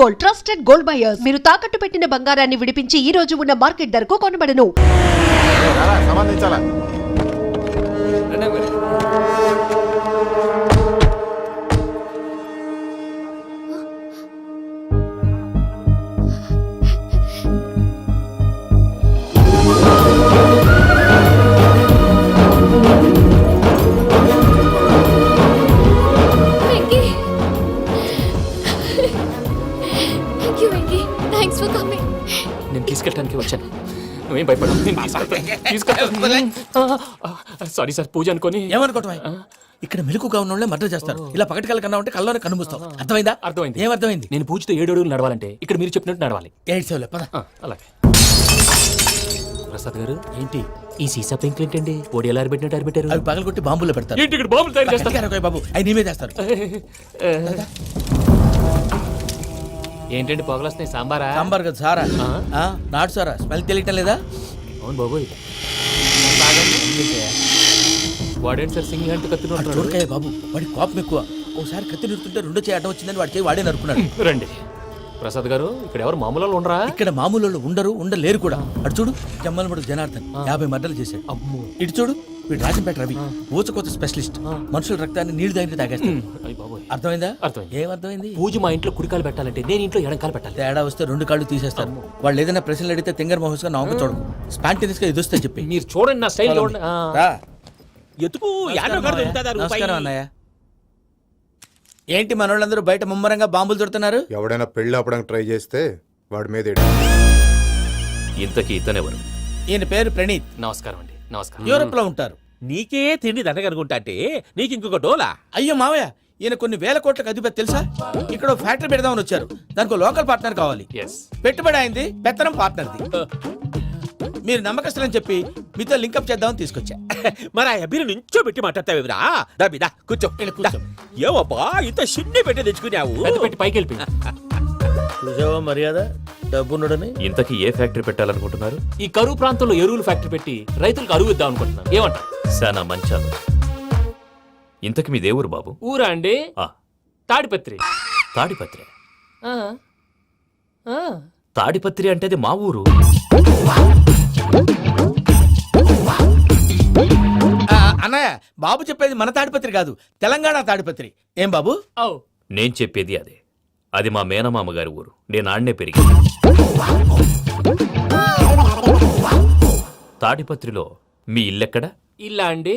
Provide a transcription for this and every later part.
Gold, trusted gold buyers. మీరు తాకట్టు పెట్టిన బంగారాన్ని విడిపించి ఈ రోజు ఉన్న మార్కెట్ ధరకు కొనబడను. సంబంధించాలా నేను తీసుకెళ్ళడానికి వచ్చాను. నువ్వేం భయపడవు. సారీ సార్, పూజ అనుకోని. ఏమనుకోవటం? ఇక్కడ మెలుకుగా ఉన్న వాళ్ళే మర్డర్ చేస్తారు. ఇలా పగటి కళ్ళ కన్నా ఉంటే కళ్ళలోనే కనుమూస్తావు. అర్థమైందా? అర్థమైంది. ఏమర్థమైంది? నేను పూజతో 7 అడుగులు నడవాలంటే ఇక్కడ మీరు చెప్పినట్టు నడవాలి. 8 సేవలే పద. అలాగే. ప్రసాద్ గారు, ఏంటి ఈ సీసా పెంకులు ఏంటండి? పొడి ఎలా అరబెట్టినట్టు అరబెట్టారు? అవి పగలగొట్టి బాంబులో పెడతారు. ఏంటి ఇక్కడ బాంబులు తయారు చేస్తారు? బాబు అవి నీవే చేస్తారు. ఏంటండి పొగలొస్తున్నాయి? సాంబారా? సాంబార్ కదా సారా. నాటు సారా. స్మెల్ తెలియటం లేదా? అవును బాబోయ్. వాడేంటి సార్ సింగిల్ హ్యాండ్ కత్తి చూడకాయ బాబు, వాడి కోపం ఎక్కువ. ఒకసారి కత్తి నిరుతుంటే 2 చేయి అడ్డం వచ్చిందని వాడి చేయి వాడే నరుకున్నాడు. రండి ప్రసాద్ గారు, ఇక్కడ ఎవరు మామూలు వాళ్ళు ఉండరా? ఇక్కడ మామూలు వాళ్ళు ఉండలేరు కూడా. అటు చూడు, జమ్మలమడు జనార్దన్ 50 మర్డర్లు చేశాడు. అమ్మో. ఇటు చూడు, వీడు రాజంపేట రవి ఊచకోత స్పెషలిస్ట్. మనుషుల రక్తాన్ని నీళ్లు దగ్గర తాగేస్తాడు. అర్థమైందా? అర్థమైంది. ఏమర్థమైంది? పూజ మా ఇంట్లో కుడికాలు పెట్టాలంటే నేను ఇంట్లో ఎడంకాలు పెట్టాలి. తేడా వస్తే 2 కాళ్ళు తీసేస్తారు. వాళ్ళు ఏదైనా ప్రశ్నలు అడిగితే తింగర్ మహోస్ గా నవ్వు చూడకు. స్పాంటేనియస్ గా ఎదుస్తా చెప్పి. మీరు చూడండి నా స్టైల్ చూడండి. నమస్కారం అన్నయ్య. ఏంటి మనోళ్ళందరూ బయట ముమ్మరంగా బాంబులు దొరుకుతున్నారు? ఎవడైనా పెళ్లి ఆపడానికి ట్రై చేస్తే వాడి మీద ఇంతకీ ఇతనెవరు? ఈయన పేరు ప్రణీత్. నమస్కారం అండి. నమస్కారం. యూరోప్ లో ఉంటారు. నీకే తిండి దండగనుకుంటా అంటే నీకు ఇంకొక డోలా? అయ్యో మావయ్య, ఈయన కొన్ని వేల కోట్లకు అధిపతి తెలుసా? ఇక్కడ ఫ్యాక్టరీ పెడదామని వచ్చారు. దానికి లోకల్ పార్ట్నర్ కావాలి. పెట్టుబడి అయింది, పెత్తనం పార్ట్నర్ది. మీరు నమ్మకస్తులని చెప్పి మీతో లింకప్ చేద్దామని తీసుకొచ్చా. మరి ఆ అబ్బిని నుంచో పెట్టి మాట్లాడతావేమిరా? దాబిదా కూర్చో. ఏవబ్బా ఇంత సిన్ని పెట్టి తెచ్చుకున్నావు? పెట్టి పైకి వెళ్ళి చూసావా మర్యాద డబ్బున్నడని. ఇంతకీ ఏ ఫ్యాక్టరీ పెట్టాలనుకుంటున్నారు? ఈ కరువు ప్రాంతంలో ఎరువులు ఫ్యాక్టరీ పెట్టి రైతులకు అరువు ఇద్దాం అనుకుంటున్నాను. ఏమంటారు? శానా మంచాలు. ఇంతకి మీ దేవురు బాబు? ఊరా అండి? తాడిపత్రి. తాడిపత్రి? తాడిపత్రి అంటే అది మా ఊరు. అన్నయ్య, బాబు చెప్పేది మన తాడిపత్రి కాదు, తెలంగాణ తాడిపత్రి. ఏం బాబు? నేను చెప్పేది అదే. అది మా మేనమామ గారి ఊరు. నేను ఆడనే పెరిగి. తాడిపత్రిలో మీ ఇల్లెక్కడ? ఇల్లా అండి?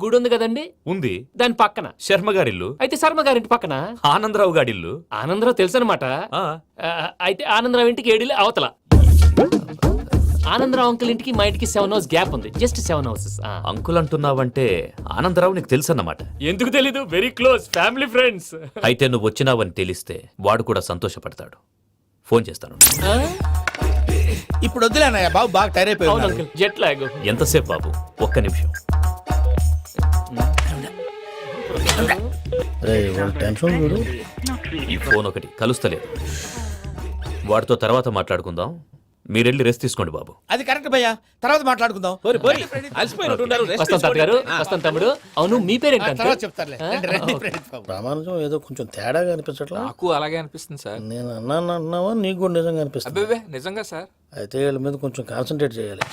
గుడి ఉంది కదండి? ఉంది. దాని పక్కన శర్మ గారిల్లు. అయితే శర్మ గారింటి పక్కన ఆనందరావు గారిల్లు. ఆనందరావు తెలుసు అనమాట. అయితే ఆనందరావు ఇంటికి 7 అవతల. ఆనందరావు అంకుల్ ఇంటికి మా ఇంటికి 7 హౌస్ గ్యాప్ ఉంది. Just 7 houses. అంకుల్ అంటున్నావంటే ఆనందరావు నీకు తెలుసు అన్నమాట. ఎందుకు తెలీదు? Very close family friends. అయితే నువ్వు వచ్చినావని తెలిస్తే వాడు కూడా సంతోషపడతాడు. ఫోన్ చేస్తాను. ఇప్పుడు వద్దులే అన్నయ్య, బాబు బాగా టైర్ అయిపోయాడు. Jet lag. ఎంతసేపు బాబు? ఒక్క నిమిషం. ఈ ఫోన్ ఒకటి కలుస్తలేదు. వాడితో తర్వాత మాట్లాడుకుందాం. మీరెళ్ళి రెస్ట్ తీసుకోండి బాబు. అది కరెక్ట్ భయ్యా, తర్వాత మాట్లాడుకుందాం. తమ్ముడు. అవును, మీ పేరేంటి? ప్రామాణికం ఏదో కొంచెం తేడాగా అనిపించట్లా? నాకు అలాగే అనిపిస్తుంది సార్. నేను అన్నావా నీకు కూడా నిజంగా అనిపిస్తుంది? నిజంగా సార్. అయితే వీళ్ళ మీద కొంచెం కాన్సన్ట్రేట్ చేయాలి.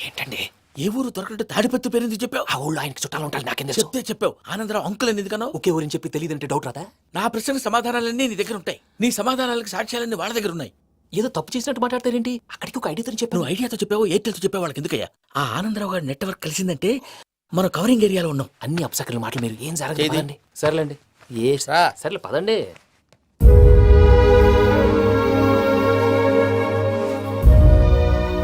ఏంటండి ఏ ఊరు దొరకట్టు తాడిపత్రి పేరు ఎందుకు చెప్పావు? ఆ ఊళ్ళో ఆయనకి చుట్టాలు ఉంటారు. నాకేం చెప్తే చెప్పావు. ఆనందరావు అంకుల్ అని ఎందుకన్నావు? ఒకే ఊరిని చెప్పి తెలియదంటే డౌట్ రాదా? నా ప్రశ్నకు సమాధానాలన్నీ నీ దగ్గర ఉంటాయి. నీ సమాధానాలకు సాక్ష్యాలన్నీ వాళ్ళ దగ్గర ఉన్నాయి. ఏదో తప్పు చేసినట్టు మాట్లాడతారేంటి? అక్కడికి ఒక ఐడియాతో చెప్పావు. నువ్వు ఐడియాతో చెప్పావు, ఎయిర్టెల్తో చెప్పావు. వాళ్ళకి ఎందుకయ్యా? ఆ ఆనందరావు గారి నెట్వర్క్ కలిసిందంటే మనం కవరింగ్ ఏరియాలో ఉన్నాం. అన్ని అప్సకల మాటలు మీరు ఏం జరగదండి. సర్లేండి. సర్లే పదండి.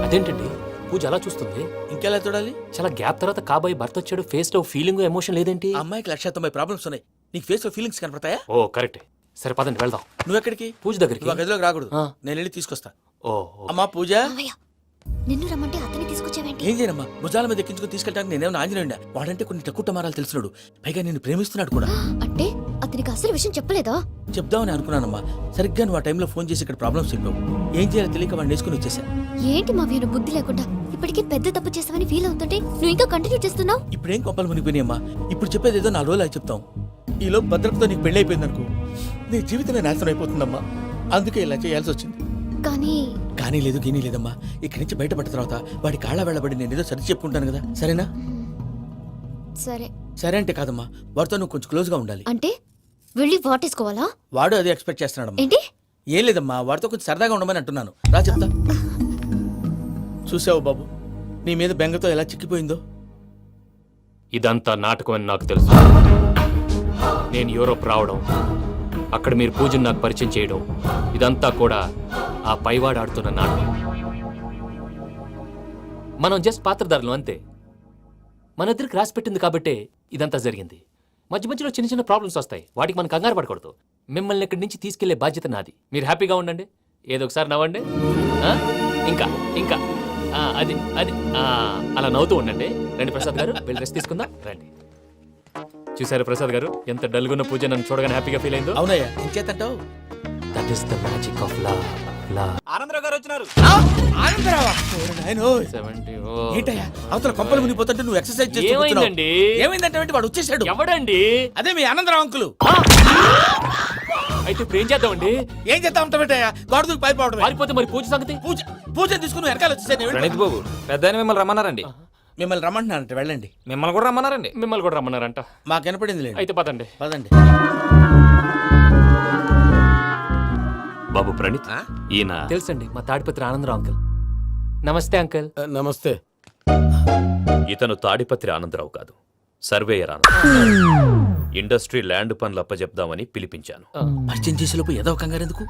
అదేంటండి పూజ అలా చూస్తుంది? ఇంకెలా చూడాలి? చాలా గ్యాప్ తర్వాత కాబోయే భర్త వచ్చాడు. ఫేస్ లో ఫీలింగ్ ఎమోషన్ లేదేంటి? అమ్మాయికి 190 ప్రాబ్లమ్స్ ఉన్నాయి. నీకు ఫేస్ లో ఫీలింగ్స్ కనపడతాయా? ఓ కరెక్ట్. సరే పదండి వెళ్దాం. నువ్వెక్కడికి? పూజ దగ్గరికి. గదిలోకి రాకూడదు, నేను వెళ్ళి తీసుకొస్తా. ఓ అమ్మా పూజ. నిన్ను రమ్మంటే అతన్ని తీసుకొచ్చావేంటి? ఏం చేయనమ్మా, భుజాల మీద ఎక్కించుకుని తీసుకెళ్ళడానికి నేనేమన్నా ఆంజనేయుడా? వాడంటే కొన్ని తక్కువ టమారాలు తెలిసినాడు. పైగా నేను ప్రేమిస్తున్నాడు కూడా. అంటే అతనికి అసలు విషయం చెప్పలేదా? చెప్దామని అనుకున్నానమ్మా. సరిగ్గా నువ్వు ఆ టైంలో ఫోన్ చేసి ఇక్కడ ప్రాబ్లమ్స్ చెప్పావు. ఏం చేయాలో తెలియక వాడిని వేసుకుని వచ్చేసా. ఏంటి మా వీరు బుద్ధి లేకుండా ఇప్పటికీ పెద్ద తప్పు చేస్తావని ఫీల్ అవుతుంటే నువ్వు ఇంకా కంటిన్యూ చేస్తున్నావు? ఇప్పుడేం కొప్పలు మునిగిపోయినాయమ్మా. ఇప్పుడు చెప్పేది ఏదో 4 రోజులు చెప్తాం. ఈలో భద్రతతో నీకు పెళ్లి అయిపోయింది అనుకో. నీ జీవితమే నాశనం అయిపోతుందమ్మా. అందుకే ఇలా చేయాల్సి వచ్చింది. కానీ కానీ లేదు గీనీ లేదమ్మా. ఇక్కడి నుంచి బయటపడిన తర్వాత వాడి కాళ్ళ వెళ్ళబడి నేను ఏదో సరి చెప్పుకుంటాను కదా, సరేనా? సరే సరే అంటే కాదమ్మా, వాడితో నువ్వు కొంచెం క్లోజ్గా ఉండాలి. అంటే వెళ్ళి వాటేసుకోవాలా? వాడు అదే ఎక్స్పెక్ట్ చేస్తున్నాడమ్మా. ఏంటి? ఏం లేదమ్మా, వాడితో కొంచెం సరదాగా ఉండమని అంటున్నాను. రా చెప్తా. చూసావు బాబు, నీ మీద బెంగతో ఎలా చిక్కిపోయిందో. ఇదంతా నాటకం అని నాకు తెలుసు. నేను యూరోప్ రావడం, అక్కడ మీరు పూజను నాకు పరిచయం చేయడం, ఇదంతా కూడా ఆ పైవాడు ఆడుతున్న నాటకం. మనం జస్ట్ పాత్రధారులు అంతే. మన ఇద్దరికి రాసి పెట్టింది కాబట్టే ఇదంతా జరిగింది. మధ్య మధ్యలో చిన్న చిన్న ప్రాబ్లమ్స్ వస్తాయి, వాటికి మనం కంగారు పడకూడదు. మిమ్మల్ని ఇక్కడి నుంచి తీసుకెళ్లే బాధ్యత నాది. మీరు హ్యాపీగా ఉండండి, ఏదో ఒకసారి నవ్వండి. ఆ? ఇంకా ఇంకా అది అది అలా నవ్వుతూ ఉండండి. రండి ప్రసాద్ గారు, వెళ్ళి రెస్ట్ తీసుకుందాం. రండి. చూసారు ప్రసాద్ గారు, ఎంత డల్గున్న పూజ నన్ను చూడగానే హ్యాపీగా ఫీల్ అయిందో. అవునయ్యా, ఇంకేతంటావు? That is the magic of love. Anandarao గారు వచ్చినారు. ఆనందరావా? ఓరి నాయనోయ్. 70. ఏంటయ్యా అవతల కొంపలు మునిగిపోతుంటే నువ్వు ఎక్సర్సైజ్ చేస్తూ కూర్చున్నావు. ఏమైందండి? ఏమైందంటే వాడు వచ్చేసాడు. ఎవడండి? అదే మీ ఆనందరావు అంకులు. అయితే ఇప్పుడు ఏం చేద్దామండి? ఏం చేస్తా ఉంటావేటయ్యా, గొడవకు పైపోవడం. పారిపోతే మరి పూజ సంగతి? పూజ తీసుకుని వెనకాల వచ్చేసాను. ప్రణీత్ బాబు, పెద్ద మిమ్మల్ని రమ్మన్నారండి. మిమ్మల్ని రమ్మంటున్నానంట, వెళ్ళండి. మిమ్మల్ని కూడా రమ్మన్నారండి. మిమ్మల్ని కూడా రమ్మన్నారంట. మాకు వినపడింది లేదు. అయితే పదండి. పదండి. బాబు ప్రణీత్, ఈయన తెలుసండి, మా తాడిపత్రి ఆనందరావు అంకుల్. నమస్తే అంకుల్. నమస్తే. ఇతను తాడిపత్రి ఆనందరావు కాదు, సర్వేయర్ ఆనందరావు. ఇండస్ట్రీ ల్యాండ్ పనులు అప్పచెప్దామని పిలిపించాను. పరిచయం చేసేలోపు ఏదో కంగారు ఎందుకు?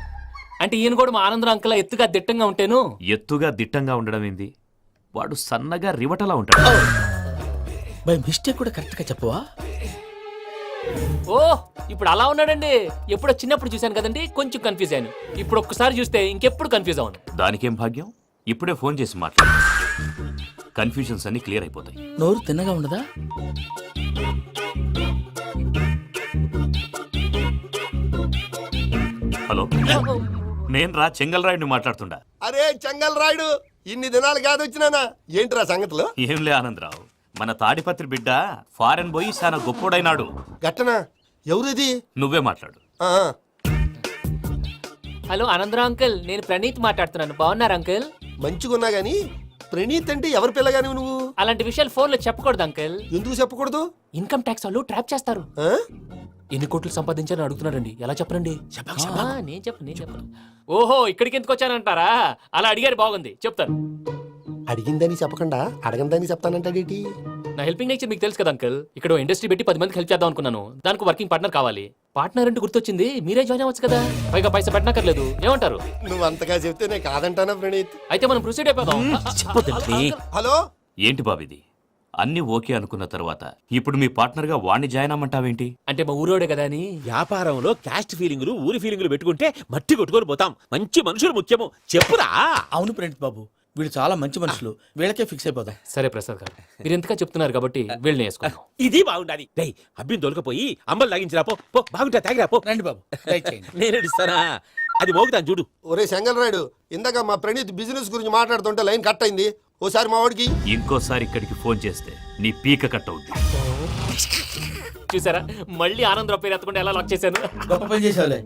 అంటే ఈయన కూడా మా ఆనందరావు అంకుల్ ఎత్తుగా దిట్టంగా ఉంటాను. ఎత్తుగా దిట్టంగా ఉండడం ఏంది, వాడు సన్నగా రివటలా ఉంటాడు. బై మిస్టేక్ కూడా కరెక్ట్ గా చెప్పవా? ఓ ఇప్పుడు అలా ఉన్నాడండి. ఎప్పుడో చిన్నప్పుడు చూశాను కదండి, కొంచెం కన్ఫ్యూజ్ అయ్యాను. ఇప్పుడు ఒక్కసారి చూస్తే ఇంకెప్పుడు కన్ఫ్యూజ్ అవును. దానికేం భాగ్యం, ఇప్పుడే ఫోన్ చేసి మాట్లాడు. కన్ఫ్యూజన్స్ అన్ని క్లియర్ అయిపోతాయి. నోరు తిన్నగా ఉండదా? హలో, నేను రా చెంగల్రాయుడిని మాట్లాడుతుండా. అరే చెంగల్ రాయుడు, ఇన్ని దినాలు కాదు వచ్చినానా? ఏంట్రా సంగతులు? ఏంలే ఆనందరావు, మన తాడిపత్రి బిడ్డ ఫారెన్ పోయి చాలా గొప్పోడైనాడు. గట్టనా? ఎవరిది? నువ్వే మాట్లాడు. ఆ, హలో ఆనందరావు అంకుల్, నేను ప్రణీత్ మాట్లాడుతున్నాను. బాగున్నారు అంకుల్? మంచిగున్నా గాని ప్రణీత్ అంటే ఎవరి పిల్లగాని నువ్వు? అలాంటి విషయాలు ఫోన్లో చెప్పకూడదు అంకుల్. ఎందుకు చెప్పకూడదు? ఇన్కమ్ ట్యాక్స్ వాళ్ళు ట్రాప్ చేస్తారు. ఆ? ఎన్ని కోట్లు సంపాదించాలని అడుగుతున్నారండి. ఎలా చెప్పరండి? నేను చెప్పను. ఓహో, ఇక్కడికి ఎందుకు వచ్చానంటారా? అలా అడిగారు, బాగుంది, చెప్తాను. అడిగిందని చెప్పకుండా అడగందని చెప్తానంటాడేటి? నా హెల్పింగ్ నేచర్ మీకు తెలుసు కదా అంకుల్. ఇక్కడ ఇండస్ట్రీ పెట్టి 10 మందికి హెల్ప్ చేద్దాం అనుకున్నాను. దానికి వర్కింగ్ పార్ట్నర్ కావాలి. పార్ట్నర్ అంటే గుర్తొచ్చింది, మీరే జాయిన్ అవ్వచ్చు కదా. పైగా పైసా పెట్టనక్కర్లేదు. ఏమంటారు? నువ్వు అంతగా చెప్తేనే కాదంటానా ప్రణీత్? అయితే మనం ప్రొసీడ్ అయిపోదాం. హలో, ఏంటి బాబిది, అన్ని ఓకే అనుకున్న తర్వాత ఇప్పుడు మీ పార్ట్నర్ గా వాణ్ణి జాయిన్ అమ్మంటావేంటి? అంటే మా ఊరోడే కదా అని. వ్యాపారంలో క్యాస్ట్ ఫీలింగులు, ఊరి ఫీలింగులు పెట్టుకుంటే మట్టి కొట్టుకొని పోతాం. మంచి మనుషులు ముఖ్యము. చెప్పురా. అవును ప్రణీత్ బాబు, వీళ్ళు చాలా మంచి మనుషులు, వీళ్ళకే ఫిక్స్ అయిపోదాం. సరే ప్రసాద్ గారు, మీరు ఎంతగా చెప్తున్నారు కాబట్టి వీళ్ళని వేసుకున్నాం. ఇది బాగుండాలి. డై అబ్బిని దొలకపోయి అమ్మలు లాగించిరా పో. పో బాగుంటా, తాగిరా పో. రండి బాబు, దయచేయండి. నేను ఇస్తానా? అది మోగుతాను చూడు. ఒరే చెంగల్ రాయుడు, ఇందాక మా ప్రణీత్ బిజినెస్ గురించి మాట్లాడుతుంటే లైన్ కట్ అయింది. ఓసారి మా వాడికి ఇంకోసారి ఇక్కడికి ఫోన్ చేస్తే నీ పీక కట్ అవుద్ది. చూసారా, మళ్ళీ ఆనందరావు పేరు ఎత్తకుండా ఎలా లాక్ చేశాను. గొప్ప పని చేసేవాళ్ళే.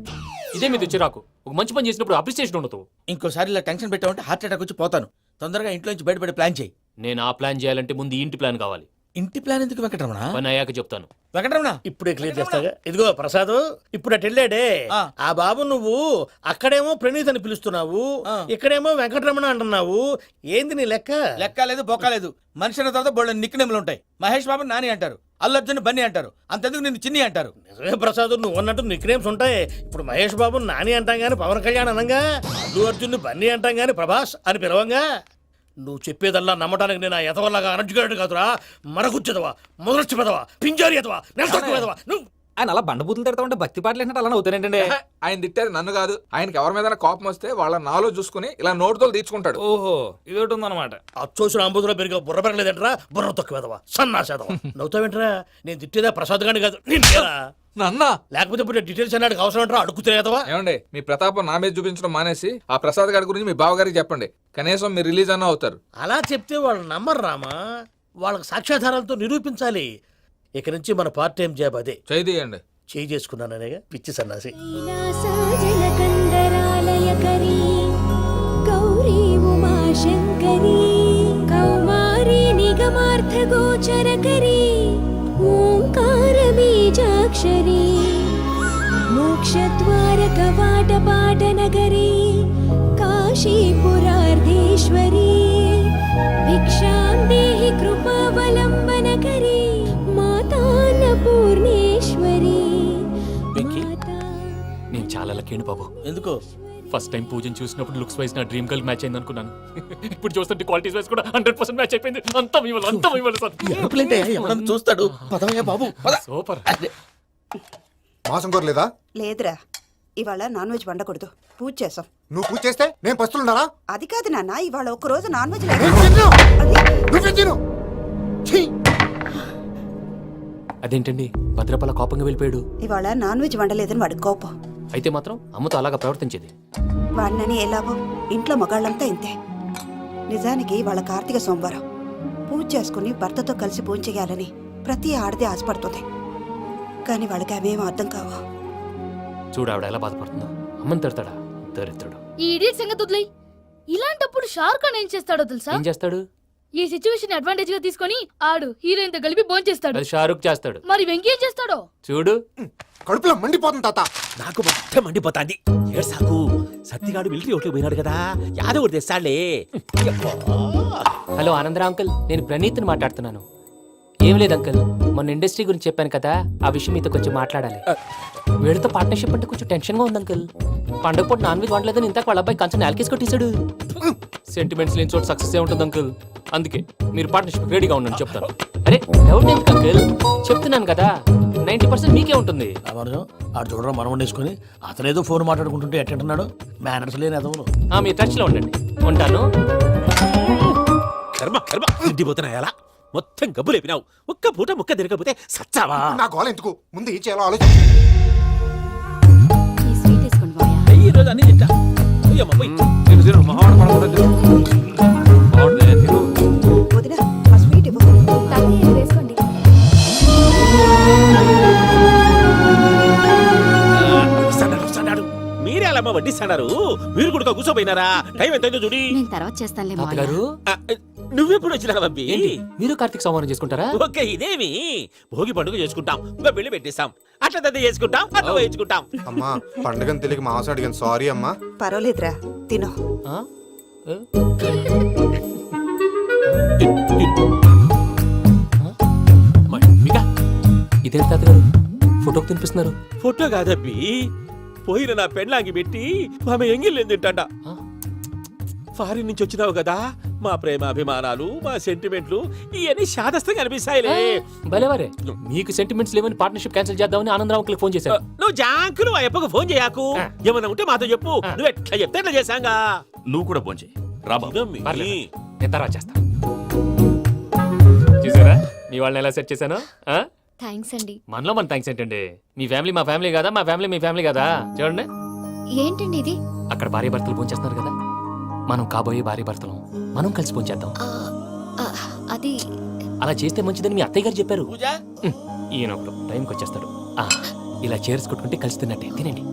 ఇదే మీద చిరాకు. ఒక మంచి పని చేసినప్పుడు అప్రిసియేషన్ ఉండదు. ఇంకోసారి ఇలా టెన్షన్ పెట్టామంటే హార్ట్ అటాక్ వచ్చి పోతాను. తొందరగా ఇంట్లో నుంచి బయటపడే ప్లాన్ చేయి. నేను ఆ ప్లాన్ చేయాలంటే ముందు ఈ ఇంటి ప్లాన్ కావాలి. ఇంటి ప్లాన్ ఎందుకు వెంకటరమణ? పని అయ్యాక చెప్తాను. వెంకటరమణ ఇప్పుడే క్లియర్ చేస్తాగా. ఇదిగో ప్రసాద్, ఇప్పుడు అటు వెళ్ళాడే ఆ. ఆ బాబు, నువ్వు అక్కడేమో ప్రణీత్ అని పిలుస్తున్నావు, ఆ. ఇక్కడేమో వెంకటరమణ అంటున్నావు. ఏంది నీ లెక్క? లెక్క లేదు, బొక్క లేదు. మనిషి అన్న తర్వాత బోళ్ళ నిక్నెములు ఉంటాయి. మహేష్ బాబు నాని అంటారు, అల్లు అర్జున్ బన్నీ అంటారు, అంతెందుకు నిన్ను చిన్ని అంటారు. నిజమే ప్రసాద్, నువ్వు అన్నట్టు నిక్నేమ్స్ ఉంటాయి. ఇప్పుడు మహేష్ బాబు నాని అంటాం గాని పవన్ కళ్యాణ్ అనంగా, అల్లు అర్జున్ బన్నీ అంటాం గాని ప్రభాస్ అని పిలవంగా. నువ్వు చెప్పేదల్లా నమ్మటానికి నేను ఎతవల్లాగా అనర్జుగాడు కాదురా. మరగుచ్చదవా, మొదలచ్చి పెదవా, పింజారి ఎదవా, నెలసొక్కు పెదవా నువ్వు. ఆయన అలా బండబూతులు తిడతా ఉంటే భక్తి పాటలు ఏంటంటే అలా అవుతానంటే. ఆయన తిట్టేది నన్ను కాదు, ఆయనకి ఎవరి మీద కోపం వస్తే వాళ్ళ నాలో చూసుకుని ఇలా నోటుతో తీర్చుకుంటాడు. ఓహో, ఇదొకటి ఉందన్నమాట. అచ్చోసిన అంబుధులో పెరిగే బుర్ర పెరగలేదంటరా, బుర్ర తొక్కు వెదవా, సన్నాసేదవా. నవ్వుతావేంట్రా? నేను తిట్టేదా ప్రసాద్ గాని కాదు, నిన్నేరా. నన్న లేకపోతే ఇప్పుడు డీటెయిల్స్ అన్నాడు అవసరం అంటారా? అడుగుతులేదవా. ఏమండి, మీ ప్రతాపం నా మీద చూపించడం మానేసి ఆ ప్రసాద్ గారి గురించి మీ బావగారికి చెప్పండి. కనీసం మీరు రిలీజ్ అన్న అవుతారు. అలా చెప్తే వాళ్ళు నమ్మరు రామా. వాళ్ళకి సాక్ష్యాధారాలతో నిరూపించాలి. ఇక నుంచి మన పార్ట్ టైం జాబ్ అదే. చేయండి. చేయి చేసుకున్నాననే పిచ్చి సన్నాసి. కైలాసాజలకందరాలయకరీ గౌరీ ఉమాశంకరీ కౌమారీ నిగమార్థగోచరకరీ ఓంకారబీజాక్షరీ మోక్షద్వారకవాటపాటనగరీ కాశీపురార్ధేశ్వరీ భిక్షాం దేహి కృపావలంబనకరీ మాతాన్నపూర్ణేశ్వరీ. వెంకీ, నేను చాలా లక్కీని బాబు. ఎందుకో ఫస్ట్ టైం పూజను చూసినప్పుడు లుక్స్ వైజ్ నా డ్రీమ్ గర్ల్ మ్యాచ్ అయింది అనుకున్నాను. ఇప్పుడు చూస్తుంటే క్వాలిటీస్ వైజ్ కూడా 100% మ్యాచ్ అయిపోయింది. అంతా మీ వల్ల, అంతా మీ వల్ల సార్. ఎవడన్నా చూస్తాడు. పదవయ్యా బాబు పద. సూపర్. మాసం కోరలేదా? లేదురా, ఇవాళ నాన్ వెజ్ వండకూడదు, పూజ చేసాం. నువ్వు పూజ చేస్తే నేను పస్తులున్నారా? అది కాదు నాన్న, ఇవాళ ఒక్క రోజు నాన్ వెజ్ నేను తిన్ను. నువ్వే తిను. ఛీ! అదేంటండి భద్రపల కోపంగా వెళ్ళిపోయాడు? ఇవాళ నాన్ వెజ్ వండలేదని వాడి కోపం. అయితే మాత్రం అమ్మతో అలాగా ప్రవర్తించేది. వాడినని ఎలాగో ఇంట్లో మగాళ్ళంతా ఇంతే. నిజానికి వాళ్ళ కార్తీక సోమవారం పూజ చేసుకుని భర్తతో కలిసి పూజ చేయాలని ప్రతి ఆడది ఆశపడుతుంది. కానీ వాళ్ళకి అవేం అర్థం కావు. చూడు ఆవిడ ఎలా బాధపడుతుందో. అమ్మని తిడతాడా దరిద్రుడు. ఈ ఇడియట్ సంగతి వదిలేయ్. ఇలాంటప్పుడు షారుఖ్ ఖాన్ ఏం చేస్తాడో తెలుసా? ఏం చేస్తాడు? ఈ సిచ్యువేషన్ అడ్వాంటేజ్ గా తీసుకొని ఆడు హీరోయిన్ తో కలిపి బోన్ చేస్తాడు. అది షారుఖ్ చేస్తాడు. మరి వెంకీ ఏం చేస్తాడో చూడు. కడుపులో మండిపోతుంది తాత. నాకు మొత్తం మండిపోతాంది. ఏడు సాకు సత్తిగాడు మిలిటరీ ఒకటి పోయినాడు కదా, యాదవ్ ఒకటి తెస్తాడులే. హలో ఆనందరా అంకుల్, నేను ప్రణీత్ని మాట్లాడుతున్నాను. ఏం లేదు అంకుల్, మొన్న ఇండస్ట్రీ గురించి చెప్పాను కదా, ఆ విషయం మీతో కొంచెం మాట్లాడాలి. వీడితో పార్ట్నర్షిప్ అంటే కొంచెం టెన్షన్ గా ఉంది అంకుల్. పండగ పూట నాన్ వెజ్ వండలేదని ఇంతకు వాళ్ళ అబ్బాయి కంచెం నాలుకేసి కొట్టేశాడు. సెంటిమెంట్స్ లేని చోట సక్సెస్ ఏ ఉంటుంది అంకుల్. అందుకే మీరు పార్ట్నర్షిప్ రెడీగా ఉండండి చెప్తాను. అరే డౌట్ ఎందుకు అంకుల్, చెప్తున్నాను కదా 90% మీకే ఉంటుంది. రామానుజం ఆడు చూడడం మనం వండేసుకుని అతనేదో ఫోన్ మాట్లాడుకుంటుంటే ఎట్టంటున్నాడు. మేనర్స్ లేని అదవును. మీరు టచ్ లో ఉండండి. ఉంటాను. కర్మ కర్మ తిండిపోతున్నాయలా మొత్తం గబ్బు లేపినావు. ఒక్క పూట ముక్క తిరగకపోతే సచ్చావా? నా గోల ఎందుకు? ముందు ఏం చేయాలో ఆలోచించు. ఈ స్వీట్ వేసుకోండి బాయా. ఈ రోజు అన్ని తింటా. పోయమ్మ, పోయ్. వదిన ఆ స్వీట్ ఇవ్వు. వేసుకోండి. వస్తాడాడు, వస్తాడాడు. మీరే అలా అమ్మ వడ్డిస్తాడారు. మీరు కూడా కూర్చోపోయినారా? టైం ఎంతైందో చూడి. నేను తర్వాత చేస్తానులే మావయ్య. తాతగారు ఆ, నువ్వెప్పుడు వచ్చినా బంబి? ఏంటి మీరు కార్తీక్ సంహారం చేసుకుంటారా? ఓకే, ఇదేమి భోగి పండుగ చేసుకుంటాం, ఇంకా పెళ్లి పెట్టేస్తాం, అట్లా దద్ద చేసుకుంటాం, అట్లా వేయించుకుంటాం. అమ్మా పండుగని తెలియక మాంసం అడిగాను, సారీ అమ్మా. పర్వాలేదురా, తిను. ఆ? ఏ? ఇదేంటి తాతగారు ఫోటోకి తినిపిస్తున్నారు? ఫోటో కాదబ్బి, పోయిన నా పెళ్ళాంగి పెట్టి ఆమె ఎంగిల్ తింటాడ. ఫారిన్ నుంచి వచ్చినావు కదా, మా ప్రేమ అభిమానాలు, మా సెంటిమెంట్లు ఇవన్నీ శాదస్తంగా అనిపిస్తాయిలే. భలేవారే, మీకు సెంటిమెంట్స్ లేవని పార్ట్నర్షిప్ క్యాన్సిల్ చేద్దామని ఆనందరావు అంకుల్ ఫోన్ చేశారు. నువ్వు జాంకులు ఆ అప్పకు ఫోన్ చేయకు. ఏమన్నా ఉంటే మాతో చెప్పు. నువ్వు ఎట్లా చెప్తే ఎట్లా చేశాంగా. నువ్వు కూడా ఫోన్ చేయి రాబా. పర్లేదు, నేను తర్వాత చేస్తా. చూసారా మీ వాళ్ళని ఎలా సెట్ చేశాను? థ్యాంక్స్ అండి. మనలో మన థ్యాంక్స్ ఏంటండి? మీ ఫ్యామిలీ మా ఫ్యామిలీ కదా, మా ఫ్యామిలీ మీ ఫ్యామిలీ కదా. చూడండి, ఏంటండి ఇది? అక్కడ భార్య భర్తలు ఫోన్ చేస్తున్నారు కదా, మనం కాబోయే భార్య భర్తలు మనం కలిసి ఫోన్ చేద్దాం. అది అలా చేస్తే మంచిదని మీ అత్తయ్య గారు చెప్పారు. పూజ ఈయన ఒకడు టైంకి వచ్చేస్తాడు. ఇలా చేర్స్ కొట్టుకుంటే కలిసి తిన్నట్టే. తినండి.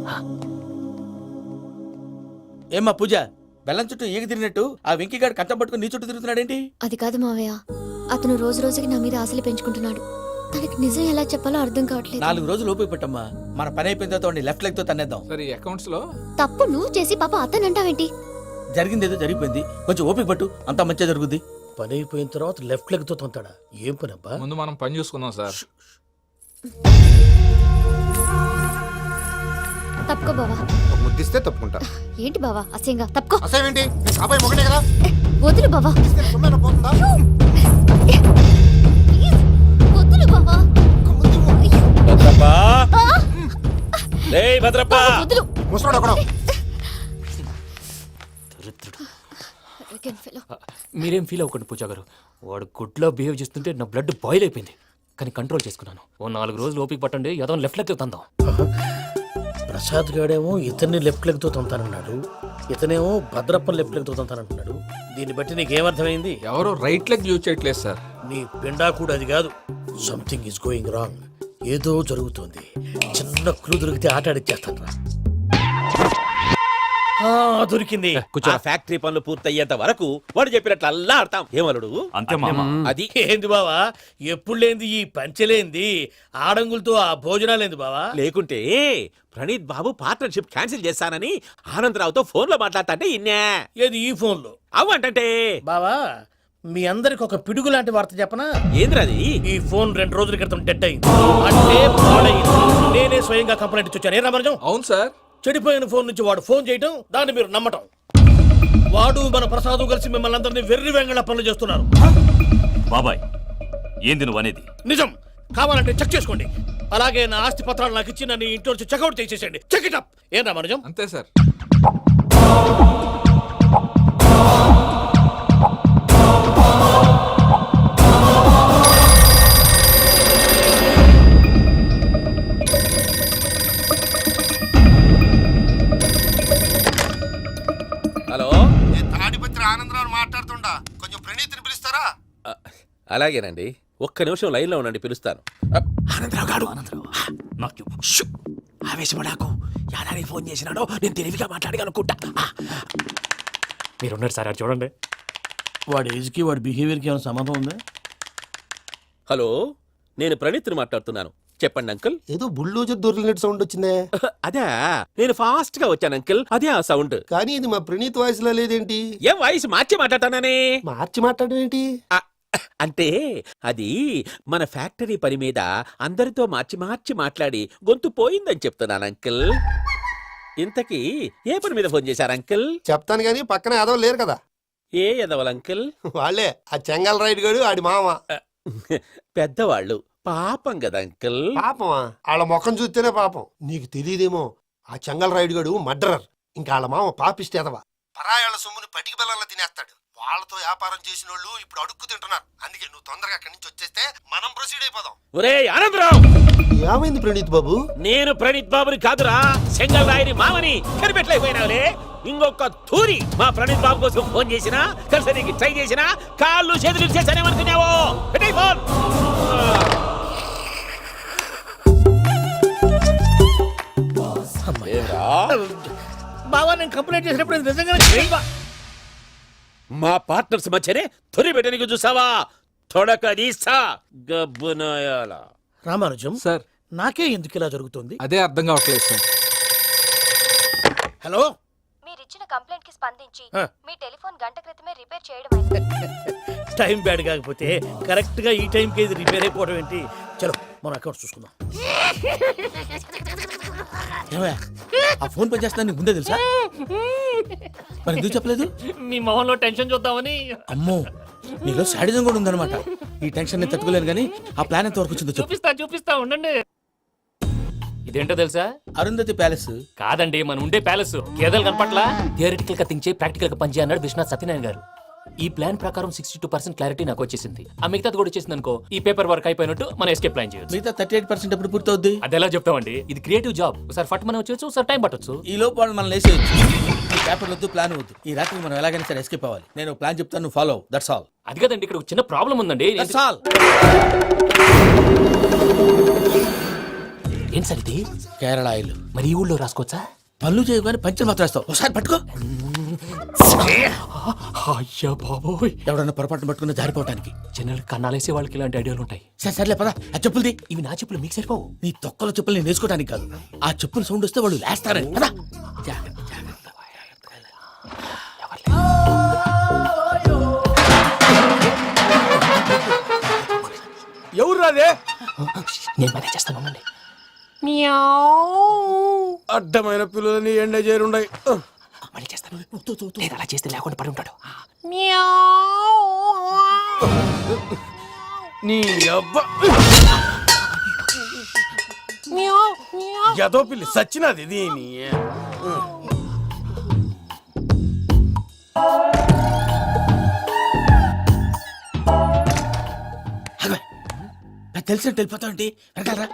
ఏమ్మా పూజ, బెల్లం చుట్టూ ఈగ తిరిగినట్టు ఆ వెంకీగాడు కట్టం పట్టుకుని నీ చుట్టూ తిరుగుతున్నాడేంటి? అది కాదు మావయ్య, అతను రోజు రోజుకి నా మీద ఆశలు పెంచుకుంటున్నాడు. తనకి నిజం ఎలా చెప్పాలో అర్థం కావట్లేదు. 4 రోజులు ఓపిక పట్టమ్మా, మన పని అయిపోయిన తర్వాత లెఫ్ట్ లెగ్ తో తన్నేద్దాం. సరే అకౌంట్స్ లో తప్పు నువ్వు చేసి పాప అతను అంటావేంటి? జరిగింది ఏదో జరిగిపోయింది, కొంచెం ఓపిక పట్టు, అంతా మంచిగా జరుగుద్ది. పని అయిపోయిన తర్వాత లెఫ్ట్ లెగ్ తో తొంతాడా? ఏం పని అబ్బా? ముందు మనం పని చూసుకుందాం సార్. తప్పుకో బావా. ఒక ముద్దిస్తే తప్పుకుంటా. ఏంటి బావా అసహ్యంగా? తప్పుకో. అసేమేంటి? నీ కాబోయే మొగనే కదా. వదులు బావా. ఇస్తే సొమ్మేనా పోతుందా? వదులు బావా. భద్రప్పా, రేయ్ భద్రప్పా. వదులు. ముసరాడు ఒకడు. Arrogant fellow. మీరేం ఫీల్ అవ్వకండి పూజా గారు. వాడు గుడ్లో బిహేవ్ చేస్తుంటే నా బ్లడ్ బాయిల్ అయిపోయింది. కానీ కంట్రోల్ చేసుకున్నాను. ఓ 4 రోజులు ఓపిక పట్టండి, ఏదో లెఫ్ట్ లెగ్ తందాం. ప్రసాద్ గాడేమో ఇతన్ని లెఫ్ట్ లెగ్ తో తొంతానన్నాడు, ఇతనేమో భద్రప్పని లెఫ్ట్ లెగ్ తో తొంతానంటున్నాడు. దీన్ని బట్టి నీకేమర్థమైంది? ఎవరు రైట్ లెగ్ యూజ్ చేయట్లేదు సార్. నీ పిండా కూడా అది కాదు. Something is going wrong. ఏదో జరుగుతోంది. చిన్న క్లూ దొరికితే ఆట ఆడిచ్చేస్తాను రా. దొరికింది. ఆ ఫ్యాక్టరీ పనులు పూర్తయ్యేంత వరకు వాడు చెప్పినట్లు అల్లా ఆడతాం. ఏమలుడు అంతే మామ. అది ఏంది బావా ఎప్పుడు లేంది ఈ పంచలేంది ఆడంగులతో ఆ భోజనాలేంది బావా? లేకుంటే ప్రణీత్ బాబు పార్ట్నర్షిప్ క్యాన్సిల్ చేస్తానని ఆనందరావుతో ఫోన్ లో మాట్లాడతాంటే ఇన్నే. ఏది ఈ ఫోన్లో? అవ్వంటే బావా మీ అందరికి ఒక పిడుగు లాంటి వార్త చెప్పనా? ఏంద్రది? ఈ ఫోన్ 2 రోజుల క్రితం డెడ్ అయింది, అంటే పాడైంది. నేనే స్వయంగా కంప్లైంట్ ఇచ్చి వచ్చాను. ఏ రామరాజం? అవును సార్. చెడిపోయిన ఫోన్ నుంచి వాడు ఫోన్ చేయటం, దాన్ని మీరు నమ్మటం. వాడు మన ప్రసాదు కలిసి మిమ్మల్ని అందరినీ వెర్రి వెంగళ పనులు చేస్తున్నారు. బాబాయ్ ఏంది నువ్వు అనేది? నిజం. కావాలంటే చెక్ చేసుకోండి. అలాగే నా ఆస్తి పత్రాలు నాకు ఇచ్చి నన్ను ఇంట్లో నుంచి చెక్అౌట్ చేసేసండి. Check it up. ఏం రామరాజం? అంతే సార్. హలో, నేను తాడిపత్రి ఆనందరావు మాట్లాడుతుండా, కొంచెం ప్రణీతిని పిలుస్తారా? అలాగేనండి. ఒక్క నిమిషం లైన్ లో ఉండండి, పిలుస్తాను. ఆనందరావు గాడు. నాకు ఆవేశపడాకు. యాదాని ఫోన్ చేసినాడో నేను తెలివిగా మాట్లాడగలనుకుంటా. మీరున్నారు సార్, అది చూడండి. వాడి ఏజ్కి వాడి బిహేవియర్కి ఏమైనా సంబంధం ఉందా? హలో, నేను ప్రణీత్ని మాట్లాడుతున్నాను. చెప్పండి అంకుల్. ఏదో బుల్డోజర్ దొరికినట్టు సౌండ్ వచ్చిందే. అదే నేను ఫాస్ట్ గా వచ్చాను అంకుల్, అదే ఆ సౌండ్. కానీ ఇది మా ప్రణీత్ వాయిస్ లో లేదేంటి? ఏం వాయిస్ మార్చి మాట్లాడతానని? మార్చి మాట్లాడడం ఏంటి? అంటే అది మన ఫ్యాక్టరీ పని మీద అందరితో మార్చి మార్చి మాట్లాడి గొంతు పోయిందని చెప్తున్నాను అంకుల్. ఇంతకీ ఏ పని మీద ఫోన్ చేశారు అంకుల్? చెప్తాను గానీ పక్కన ఏదో లేరు కదా. ఏ ఎదవల్ అంకుల్? వాళ్ళే ఆ చెంగల్ రైడ్ గడు ఆడి మామ. పెద్దవాళ్ళు పాపం కదా అంకుల్. పాపమా? వాళ్ళ ముఖం చూస్తేనే పాపం. నీకు తెలియదేమో, ఆ చెంగల్ రైడ్ గడు మర్డరర్. ఇంకా వాళ్ళ మామ పాపిస్తేదవా. పరాయాళ్ళ సొమ్ముని పటికి బెల్లంలో తినేస్తాడు. వాళ్ళతో వ్యాపారం చేసిన వాళ్ళు ఇప్పుడు అడుక్కు తింటున్నారు. అందుకే నువ్వు తొందరగా అక్కడి నుంచి వచ్చేస్తే మనం ప్రొసీడ్ అయిపోదాం. ఒరే ఆనందరావు, ఏమైంది ప్రణీత్ బాబు? నేను ప్రణీత్ బాబుని కాదురా, సెంగల్ రాయని మామని కనిపెట్టలేకపోయినావులే. ఇంకొక తూరి మా ప్రణీత్ బాబు కోసం ఫోన్ చేసినా, కలిసి నీకు ట్రై చేసినా కాళ్ళు చేతులు చేశానేమనుకున్నావో. పెట్టేయ్ ఫోన్. బావా నేను కంప్లైంట్ చేసినప్పుడు ఇది నిజంగా మా పార్ట్నర్స్ మధ్యనే తొలి పెట్టడానికి చూసావా? తొడక నీసా గబ్బునాయాల. రామానుజం సార్. నాకే ఎందుకు ఇలా జరుగుతుంది? అదే అర్థం కావట్లేదు సార్. హలో, మీరిచ్చిన కంప్లైంట్ కి స్పందించి ఆ. మీ టెలిఫోన్ గంట క్రితమే రిపేర్ చేయడం టైం బ్యాడ్ కాకపోతే కరెక్ట్ గా ఈ టైంకి ఇది రిపేర్ అయిపోవడం ఏంటి? చలో మన అకౌంట్ చూసుకుందాం. ఏమయ్య, ఆ ఫోన్ పనిచేస్తున్నా నీకు ముందే తెలుసా? మరి ఎందుకు చెప్పలేదు? మీ మొహంలో టెన్షన్ చూద్దామని. అమ్మో, నీలో శాడిజం కూడా ఉందన్నమాట. ఈ టెన్షన్ నేను తట్టుకోలేను కానీ ఆ ప్లాన్ ఎంత వరకు వచ్చిందో చెప్పు. చూపిస్తా ఉండండి. ఇదేంటో తెలుసా? అరుంధతి ప్యాలెస్ కాదండి, మనం ఉండే ప్యాలెస్. గేదెలు కనపట్లా? థియరిటికల్ గా థింక్ చేయి, ప్రాక్టికల్ గా పనిచేయ అన్నాడు విశ్వనాథ్ సత్యనారాయణ గారు. ఈ ప్లాన్ ప్రకారం 62% క్లారిటీ నాకు వచ్చేసింది. ఆ మిగతాది కూడా వచ్చేసింది అనుకో, ఈ పేపర్ వర్క్ అయిపోయినట్టు మనం ఎస్కేప్ ప్లాన్ చేయొచ్చు. మిగతా 38% ఎప్పుడు పూర్తవుద్ది? అది ఎలా చెప్తామండి? ఇది క్రియేటివ్ జాబ్. ఒకసారి ఫట్ మనం వచ్చేచ్చు, ఒకసారి టైం పట్టొచ్చు. ఈ లోపు వాళ్ళు మనం లేసేయచ్చు. ఈ పేపర్ వద్దు, ప్లాన్ వద్దు. ఈ రాత్రి మనం ఎలాగైనా సరే ఎస్కేప్ అవ్వాలి. నేను ప్లాన్ చెప్తాను, నువ్వు ఫాలో. That's all. అది కదండి, ఇక్కడ ఒక చిన్న ప్రాబ్లం ఉందండి. That's all. ఏం సార్ ఇది? కేరళ ఆయిల్. మరి ఈ ఊళ్ళో రాసుకోవచ్చా? పనులు చేయగానే పంచర్ మాత్రం వేస్తావు. ఒకసారి పట్టుకో. అయ్యా బాబోయ్, ఎవడన్నా పొరపాటున పట్టుకున్న జారిపోవటానికి. జనరల్ కన్నాలేసే వాళ్ళకి ఇలాంటి ఐడియాలు ఉంటాయి. సర్లే పదా, ఆ చెప్పులది. ఇవి నా చెప్పులు మీకు సరిపోవు. నీ తొక్కల చెప్పులు నేను వేసుకోవడానికి కాదు, ఆ చెప్పుల సౌండ్ వస్తే వాళ్ళు లేస్తారని. పదా. ఎవరు రాదే? నేను మేనేజ్ చేస్తాను, ఉండండి. అడ్డమైన పిల్లలని ఎండ చేరుండయి. మళ్ళీ చేస్తాను. లేదు, అలా చేస్తే లేకుండా పడి ఉంటాడు. నీ అబ్బా ఎదో పిల్లి సచ్చినది దీని. నాకు తెలిసినట్టు వెళ్ళిపోతావు ఏంటి? వెనకాలరా.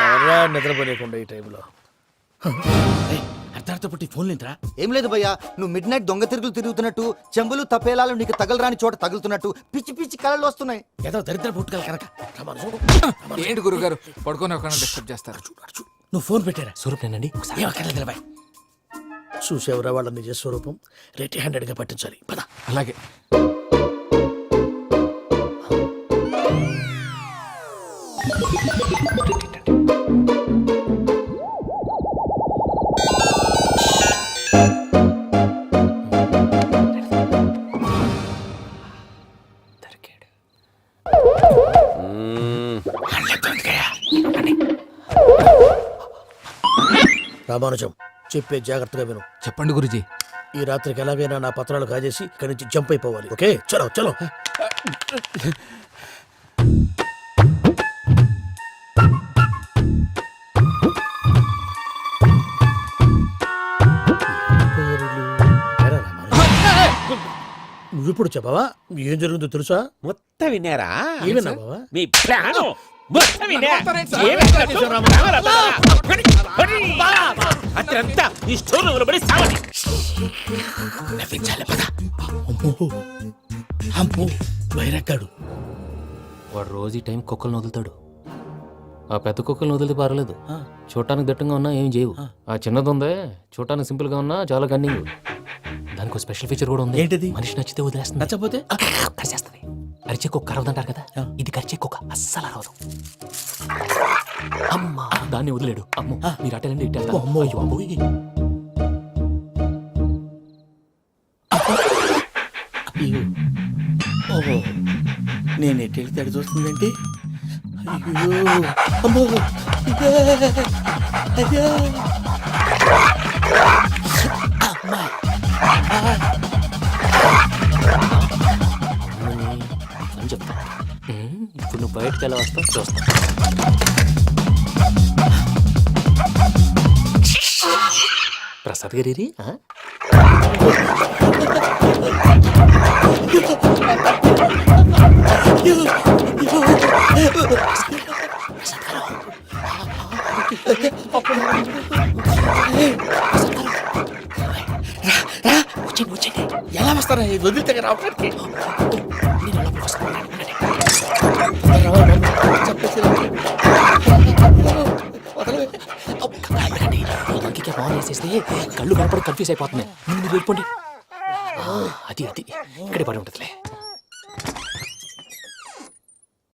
ఎవరా నిద్రపోలేకుండా ఈ టైంలో? అర్ధార్థ పుట్టి ఫోన్ లేంట్రా. ఏం లేదు భయ్యా, నువ్వు మిడ్ నైట్ దొంగ తిరుగులు తిరుగుతున్నట్టు, చెంబులు తపేలాలు నీకు తగలరాని చోట తగులుతున్నట్టు పిచ్చి పిచ్చి కళలు వస్తున్నాయి. ఏదో దరిద్ర పుట్టుకల కనుక. ఏంటి గురుగారు పడుకొని ఒక డిస్టర్బ్ చేస్తారు? నువ్వు ఫోన్ పెట్టారా? స్వరూప్ నేనండి. ఏం అక్కర్లేదు నిలబాయ్. చూసేవరా వాళ్ళ నిజ స్వరూపం. రెట్టి హ్యాండెడ్ గా పట్టించాలి. పద. అలాగే. రామానుజం చెప్పే జాగ్రత్తగా విను. చెప్పండి గురుజీ. ఈ రాత్రికి ఎలాగైనా నా పత్రాలు కాజేసి ఇక్కడి నుంచి జంప్ అయిపోవాలి. ఓకే, చలో చలో. నువ్విప్పుడు చెప్పవా ఏం జరుగుతుందో తెలుసా? మొత్తం విన్నారా? ఏమన్నా బావా? మీ ప్రాణం మొత్తం విన్నా. అత్రంతా ఈ స్టోర్ రూమ్ లో పడి సావని. నవ్వించాలి. పద. అమ్మో అమ్మో వైరక్కాడు. వాడు రోజు ఈ టైం కుక్కలను వదులుతాడు. ఆ పెద్ద కుక్కలను వదిలితే పర్లేదు, చూడటానికి దట్టంగా ఉన్నా ఏం చేయవు. ఆ చిన్నది ఉందే, చూడటానికి సింపుల్ గా ఉన్నా చాలా కన్నింగ్. దానికి ఒక స్పెషల్ ఫీచర్ కూడా ఉంది. ఏంటిది? మనిషి నచ్చితే వదిలేస్తుంది, నచ్చపోతే కరిచేస్తుంది. అరిచే కుక్క అరవదంటారు కదా, ఇది కరిచే కుక్క అస్సలు అరవదు. అమ్మా, దాన్ని వదిలేడు. అమ్మో, మీరు అటెండి ఇట్టే. అమ్మో అయ్యో అమ్మో. ఓహో, నేను ఎటు వెళ్తే అటు చూస్తుందంటే. అయ్యో అమ్మో. అయ్యో అమ్మా. అని చెప్తా. ఇప్పుడు నువ్వు బయటకు ఎలా వస్తావు చూస్తా. ప్రసాద్ గారి వచ్చండి. ఎలా వస్తారా? వదిలితే రావడానికి. మంకికి బాగా వేసేస్తే కళ్ళు కనపడి కన్ఫ్యూజ్ అయిపోతున్నాయి. మీరు వెళ్ళిపోండి. అది ఇక్కడే పడి ఉంటుందిలే.